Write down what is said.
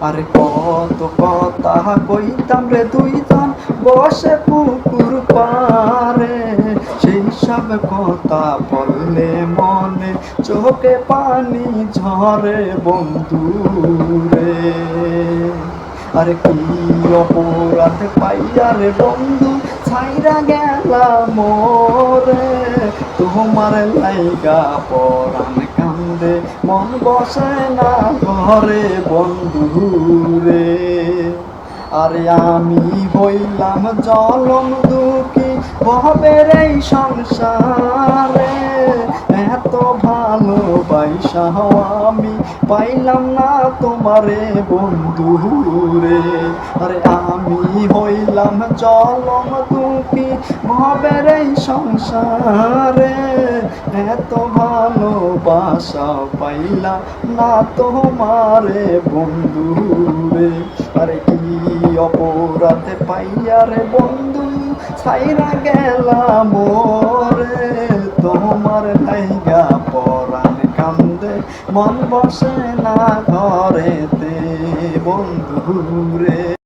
আরে কত কথা কইতাম রে দুইজন বসে পুকুর পারে, সেই সব কথা বললে মনে চোখে পানি ঝরে বন্ধু রে। আরে কি অপরাধ পাইয়া রে বন্ধু ছাইরা গেলা মোরে, তোমার লাইগা পরাণ কান্দে মন বসে না ঘরে বন্ধু রে। আরে আমি হইলাম জলম দুঃখী ভবের এই সংসারে, এত ভালোবাসা আমি পাইলাম না তোমারে বন্ধু রে। আরে আমি হইলাম জলম দুঃখী ভবের এই সংসারে, এত ভালোবাসা পাইলাম না তোমারে বন্ধু রে। আরে কি অপরাধ পাইয়া রে বন্ধু ছাইরা গেলাম মোরে, তোমার লাইগা পরাণ কান্দে মন বসে না ঘরেতে বন্ধু রে।